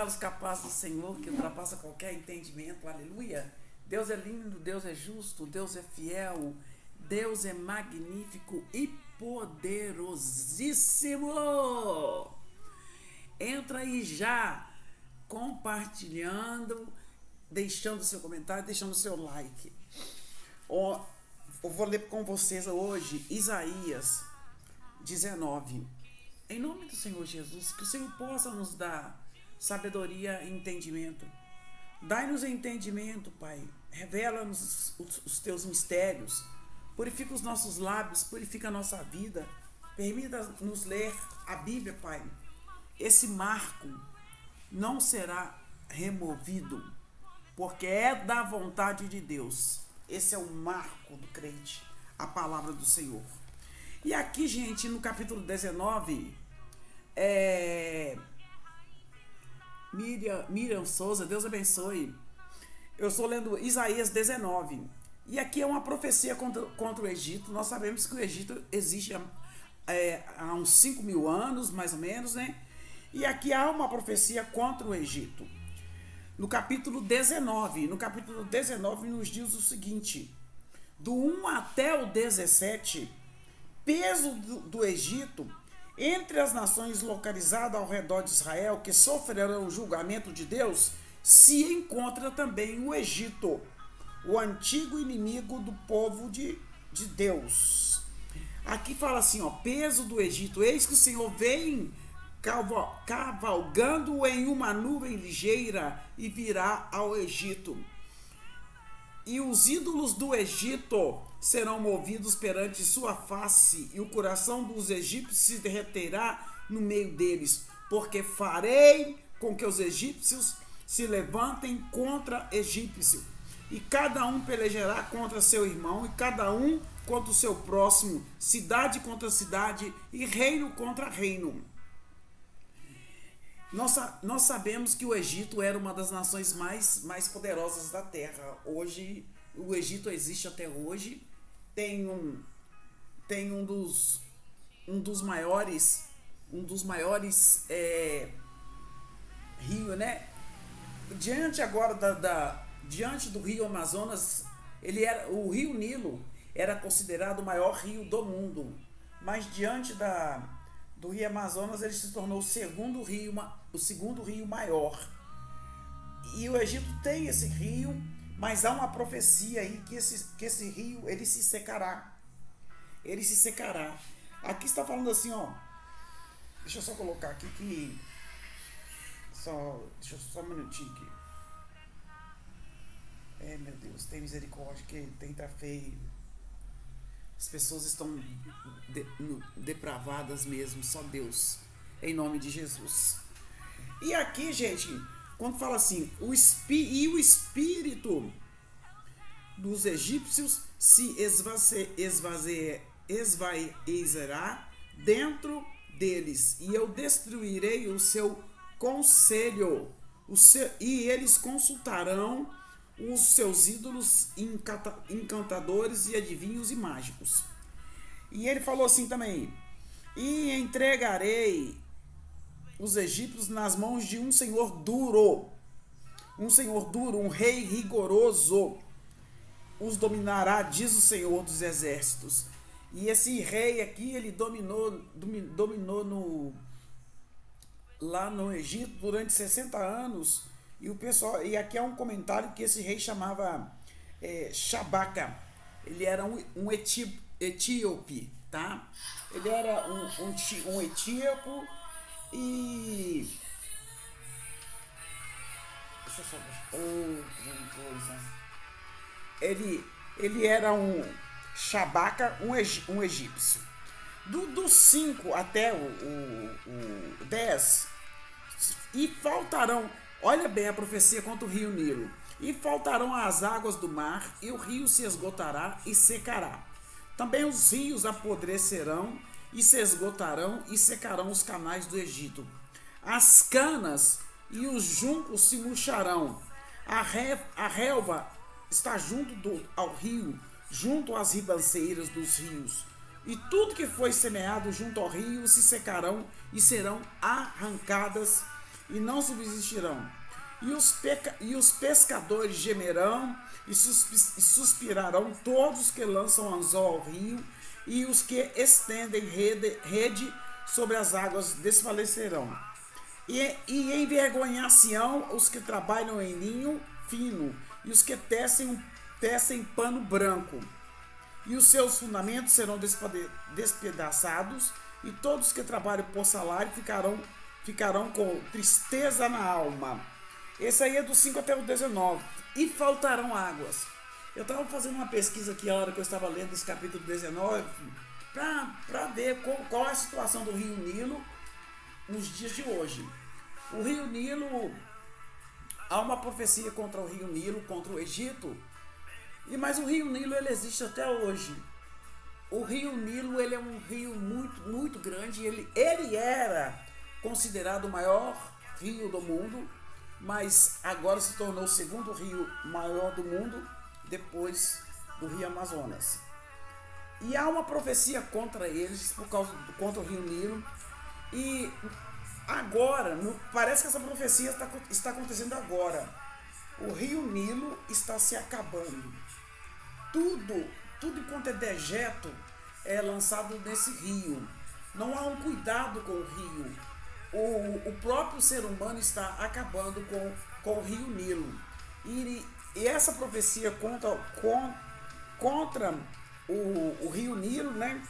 cavalos capazes do Senhor, que ultrapassa qualquer entendimento. Aleluia. Deus é lindo, Deus é justo, Deus é fiel, Deus é magnífico e poderosíssimo. Entra aí já, compartilhando, deixando seu comentário, deixando seu like. Eu vou ler com vocês hoje Isaías 19. Em nome do Senhor Jesus, que o Senhor possa nos dar sabedoria e entendimento. Dai-nos entendimento, Pai. Revela-nos os teus mistérios. Purifica os nossos lábios, purifica a nossa vida. Permita-nos ler a Bíblia, Pai. Esse marco não será removido, porque é da vontade de Deus. Esse é o marco do crente, a palavra do Senhor. E aqui, gente, no capítulo 19, Miriam Souza, Deus abençoe. Eu estou lendo Isaías 19. E aqui é uma profecia contra o Egito. Nós sabemos que o Egito existe há uns 5.000 anos, mais ou menos, né? E aqui há uma profecia contra o Egito. No capítulo 19. No capítulo 19 nos diz o seguinte: do 1 até o 17, peso do Egito entre as nações localizadas ao redor de Israel, que sofrerão o julgamento de Deus, se encontra também o Egito, o antigo inimigo do povo de Deus. Aqui fala assim, ó, peso do Egito, eis que o Senhor vem cavalgando em uma nuvem ligeira e virá ao Egito. E os ídolos do Egito serão movidos perante sua face, e o coração dos egípcios se derreterá no meio deles, porque farei com que os egípcios se levantem contra egípcio, e cada um pelejará contra seu irmão, e cada um contra o seu próximo, cidade contra cidade, e reino contra reino. Nós sabemos que o Egito era uma das nações mais poderosas da terra. Hoje, o Egito existe até hoje. Tem um dos maiores rios, né? Diante agora diante do rio Amazonas, o rio Nilo era considerado o maior rio do mundo, mas diante do rio Amazonas ele se tornou o segundo rio maior. E o Egito tem esse rio, mas há uma profecia aí que esse rio ele se secará. Ele se secará. Aqui está falando assim, ó. Deixa eu só colocar aqui que deixa eu só um minutinho aqui. Meu Deus, tem misericórdia, que tem tá feio. As pessoas estão depravadas mesmo, só Deus, em nome de Jesus. E aqui, gente, quando fala assim, o espírito dos egípcios se esvairá dentro deles, e eu destruirei o seu conselho, e eles consultarão os seus ídolos encantadores e adivinhos e mágicos. E ele falou assim também: e entregarei os egípcios nas mãos de um senhor duro, um rei rigoroso os dominará, diz o Senhor dos exércitos. E esse rei aqui, ele dominou lá no Egito durante 60 anos. E aqui é um comentário que esse rei chamava Shabaca. Ele era um etíope, tá? Ele era um etíope e... Deixa eu só outra coisa. Ele era um Shabaca, um egípcio. Do 5 até o 10, e faltarão... Olha bem a profecia contra o rio Nilo. E faltarão as águas do mar, e o rio se esgotará e secará. Também os rios apodrecerão e se esgotarão e secarão os canais do Egito. As canas e os juncos se murcharão. A relva está junto ao rio, junto às ribanceiras dos rios. E tudo que foi semeado junto ao rio se secarão e serão arrancadas e não subsistirão. E os pescadores gemerão e suspirarão todos que lançam anzol ao rio, e os que estendem rede sobre as águas desfalecerão. E envergonhar-se-ão os que trabalham em linho fino, e os que tecem pano branco. E os seus fundamentos serão despedaçados, e todos que trabalham por salário ficarão com tristeza na alma. Esse aí é do 5 até o 19. E faltarão águas. Eu estava fazendo uma pesquisa aqui a hora que eu estava lendo esse capítulo 19 para ver qual é a situação do rio Nilo nos dias de hoje. O rio Nilo, há uma profecia contra o rio Nilo, contra o Egito, mas o rio Nilo ele existe até hoje. O rio Nilo ele é um rio muito, muito grande. Ele era considerado o maior rio do mundo, mas agora se tornou o segundo rio maior do mundo, depois do rio Amazonas. E há uma profecia contra eles, contra o rio Nilo. E agora, parece que essa profecia está acontecendo agora. O rio Nilo está se acabando. Tudo quanto é dejeto é lançado nesse rio. Não há um cuidado com o rio. O próprio ser humano está acabando com o rio Nilo. E essa profecia contra o rio Nilo, né?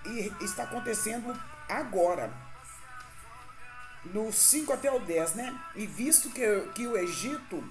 E está acontecendo agora. No 5 até o 10, né? E visto que o Egito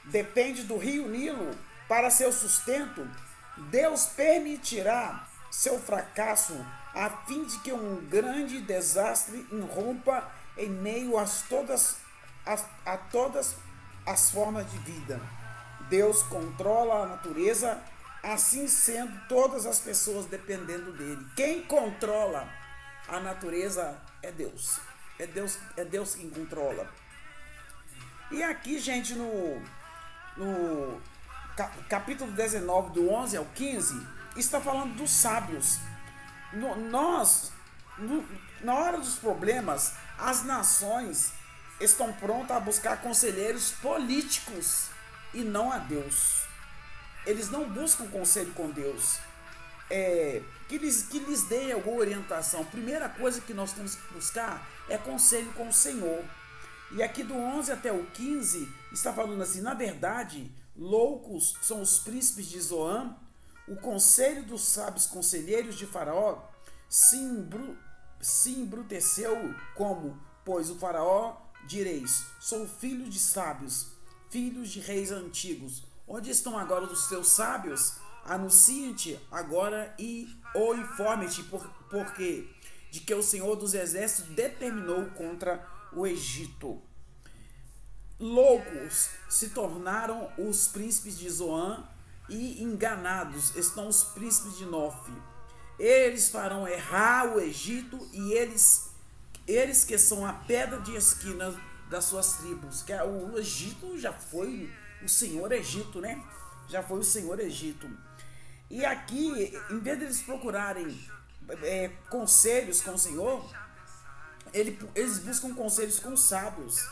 depende do rio Nilo para seu sustento, Deus permitirá seu fracasso a fim de que um grande desastre irrompa em meio a todas as formas de vida. Deus controla a natureza, assim sendo todas as pessoas dependendo dele. Quem controla a natureza é Deus. É Deus quem controla. E aqui, gente, no capítulo 19, do 11 ao 15, está falando dos sábios. Na hora dos problemas, as nações estão prontas a buscar conselheiros políticos e não a Deus. Eles não buscam conselho com Deus. Que lhes dê alguma orientação. Primeira coisa que nós temos que buscar é conselho com o Senhor. E aqui do 11 até o 15 está falando assim: na verdade, loucos são os príncipes de Zoan, o conselho dos sábios conselheiros de Faraó se embruteceu como, pois o Faraó, direis, sou filho de sábios, filhos de reis antigos. Onde estão agora os seus sábios? Anuncie-te agora ou informe-te, porque de que o Senhor dos Exércitos determinou contra o Egito. Loucos se tornaram os príncipes de Zoan, e enganados estão os príncipes de Nof. Eles farão errar o Egito, e eles que são a pedra de esquina das suas tribos. Que o Egito já foi o Senhor Egito, né? Já foi o Senhor Egito. E aqui, em vez de eles procurarem conselhos com o Senhor, eles buscam conselhos com os sábios.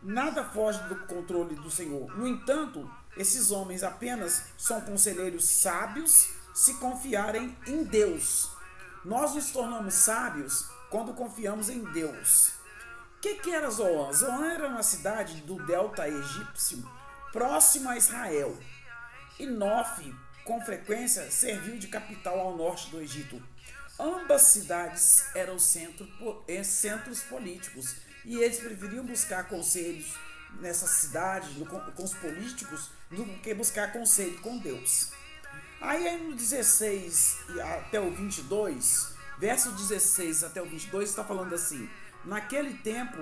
Nada foge do controle do Senhor. No entanto, esses homens apenas são conselheiros sábios se confiarem em Deus. Nós nos tornamos sábios quando confiamos em Deus. O que era Zoan? Zoan era uma cidade do delta egípcio, próximo a Israel. E Nof, com frequência, serviu de capital ao norte do Egito. Ambas cidades eram centros políticos, e eles preferiam buscar conselhos nessa cidade, com os políticos, do que buscar conselho com Deus. Aí no 16 até o 22, verso 16 até o 22, está falando assim: naquele tempo,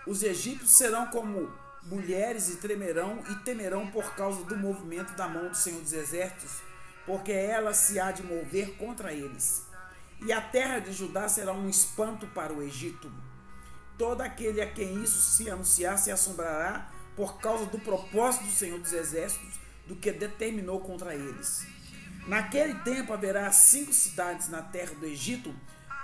os egípcios serão como mulheres e temerão por causa do movimento da mão do Senhor dos Exércitos, porque ela se há de mover contra eles. E a terra de Judá será um espanto para o Egito. Todo aquele a quem isso se anunciar se assombrará por causa do propósito do Senhor dos Exércitos, do que determinou contra eles. Naquele tempo haverá 5 cidades na terra do Egito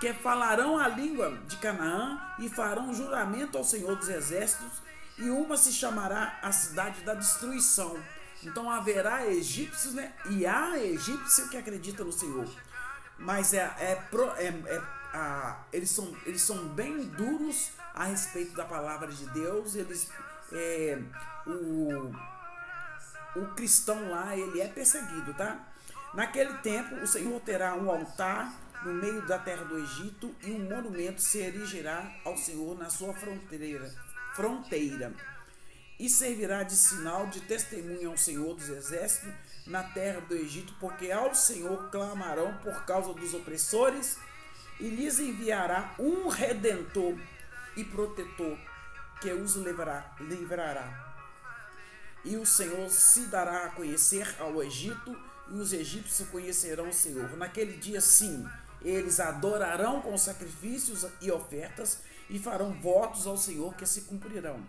que falarão a língua de Canaã e farão juramento ao Senhor dos Exércitos, e uma se chamará a cidade da destruição. Então haverá egípcios, né? E há egípcio que acredita no Senhor. Mas eles são bem duros a respeito da palavra de Deus. O cristão lá, ele é perseguido, tá? Naquele tempo, o Senhor terá um altar no meio da terra do Egito, e um monumento se erigirá ao Senhor na sua fronteira, e servirá de sinal de testemunho ao Senhor dos Exércitos na terra do Egito, porque ao Senhor clamarão por causa dos opressores, e lhes enviará um redentor e protetor que os livrará. E o Senhor se dará a conhecer ao Egito, e os egípcios conhecerão o Senhor. Naquele dia, sim, eles adorarão com sacrifícios e ofertas, e farão votos ao Senhor que se cumprirão.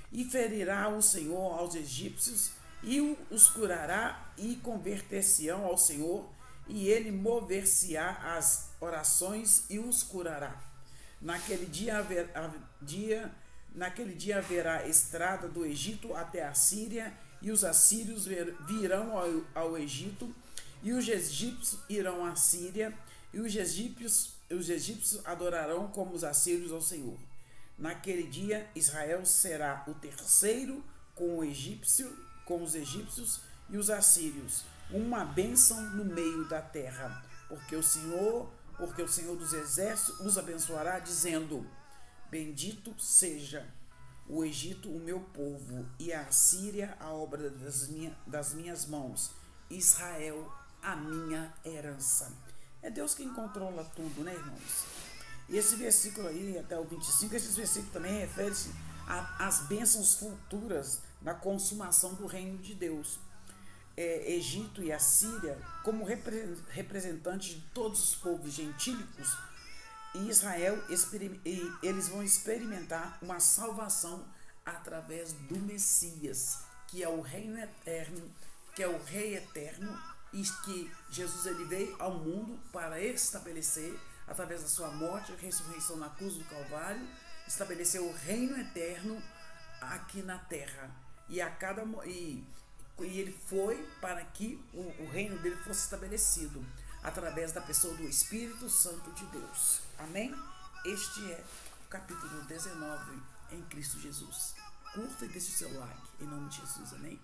E ferirá o Senhor aos egípcios, e os curará, e converter-se-ão ao Senhor, e ele mover-se-á as orações e os curará. Naquele dia haverá estrada do Egito até a Síria, e os assírios virão ao Egito, e os egípcios irão à Síria, e os egípcios adorarão como os assírios ao Senhor. Naquele dia Israel será o terceiro com os egípcios e os assírios, uma bênção no meio da terra, porque o Senhor dos Exércitos os abençoará, dizendo: bendito seja o Egito, o meu povo, e a Síria, a obra das minhas mãos, Israel, a minha herança. É Deus quem controla tudo, né, irmãos? E esse versículo aí, até o 25, esses versículos também referem-se às bênçãos futuras na consumação do reino de Deus. Egito e a Síria, como representantes de todos os povos gentílicos, e Israel, eles vão experimentar uma salvação através do Messias, que é o reino eterno, que é o Rei eterno, e que Jesus ele veio ao mundo para estabelecer, através da sua morte e ressurreição na cruz do Calvário, estabelecer o reino eterno aqui na terra. E ele foi para que o reino dele fosse estabelecido através da pessoa do Espírito Santo de Deus. Amém? Este é o capítulo 19 em Cristo Jesus. Curta e deixe o seu like. Em nome de Jesus. Amém?